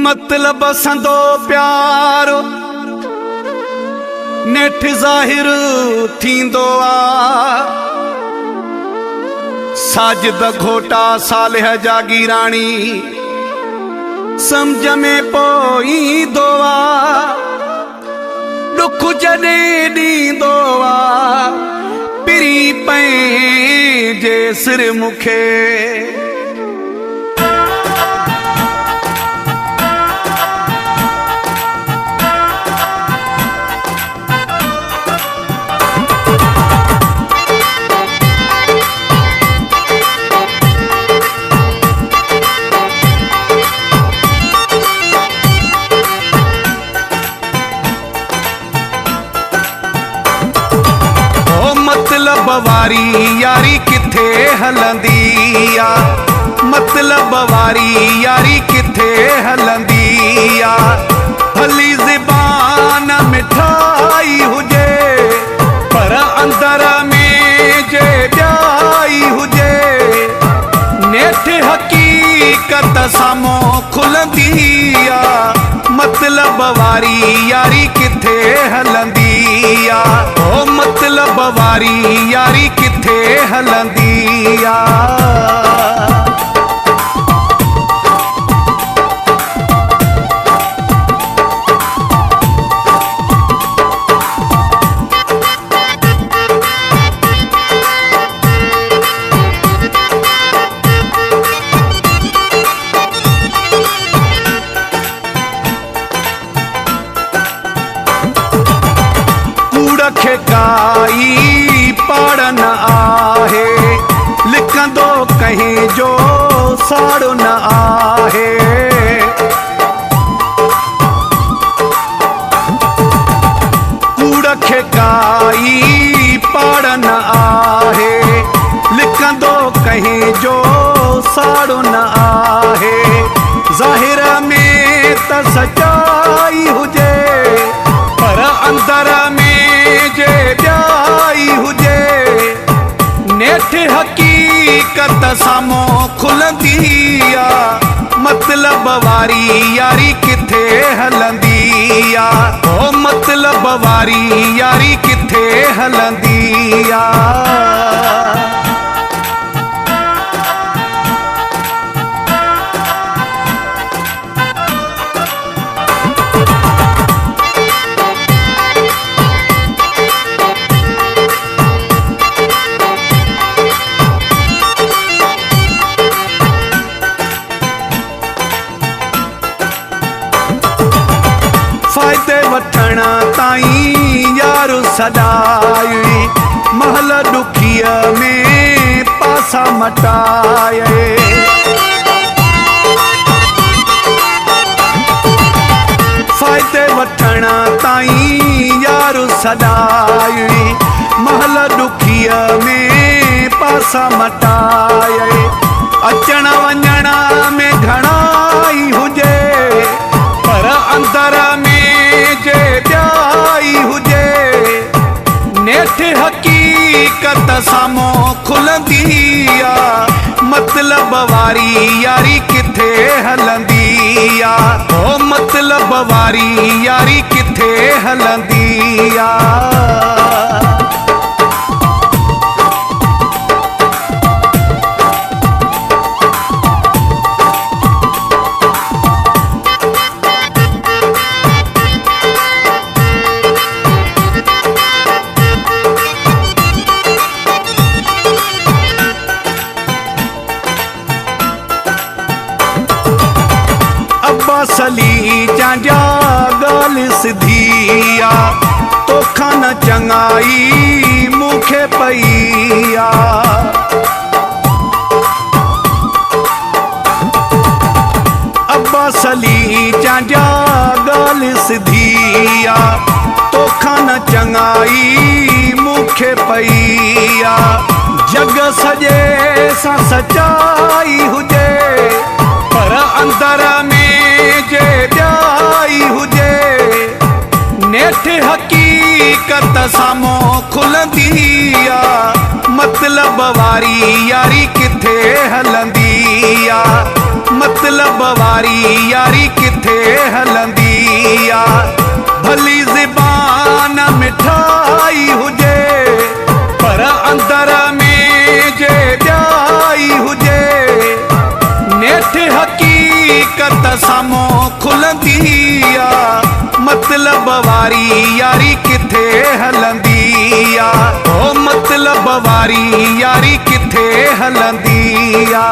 मतलब संदो प्यारो नेठ ज़ाहिर थींदो आ। साजिद घोटा सालिह जागी राणी समझ में पोईंदो आ। दुख जॾहिं ॾींदो आ पिरी पंहिंजे सिर मूंखे। मतलब वारी यारी किथे हलंदी आ। मतलब वारी यारी किथे हलंदी आ। भली ज़बान मिठाई हुजे पर अंदर में जे ॿियाई हुजे। नेठ हकीकत साम्हूं खुलंदी आ। मतलब वारी यारी किथे हलंदी आ। ओ मतलब वारी यारी किथे हलंदी आ। खे काई पाड़ न आहे लिखंदो कहीं जो साड़ो न आहे। कूड़ खे काई पाड़ न आहे लिखंदो कहीं जो साड़ो न आहे। ज़ाहिर में त सच्चाई हुजे पर अंदर में जे ॿियाई हुजे। नेठ हकीकत साम्हूं खुलंदी आ। मतलब वारी यारी किथे हलंदी आ। ओ मतलब वारी यारी किथे हलंदी आ। फ़ाइदे वठण ताईं यार सदाई महल ॾुखीअ में पासा मटाए। फ़ाइदे वठण ताईं यार सदाई महल ॾुखीअ में पासा मटाए। अचण वञण में घणाई हुजे पर अंदर में जे ॿियाई हुजे। नेठ हकीकत साम्हूं खुलंदी आ। मतलब वारी यारी किथे हलंदी आ। ओ मतलब वारी यारी किथे हलंदी आ। असली जांजा ॻाल्हि सिधी आ। तोखां न चङाई मूंखे पई आ। असली जांजा ॻाल्हि सिधी आ। तोखां न चङाई मूंखे पई आ। जग सॼे सां सच्चाई हुजे पर अंदर में जे ॿियाई हुजे। नेठ हकीकत साम्हूं खुलंदी आ। मतलब वारी यारी किथे हलंदी आ। मतलब वारी यारी किथे हलंदी आ। भली ज़बान मिठाई हुजे पर अंदर में जे ॿियाई हुजे, नेठ हकीकत साम्हूं खुलंदी आ। मतलब वारी यारी किथे हलंदी आ, ओ मतलब वारी यारी किथे हलंदी आ।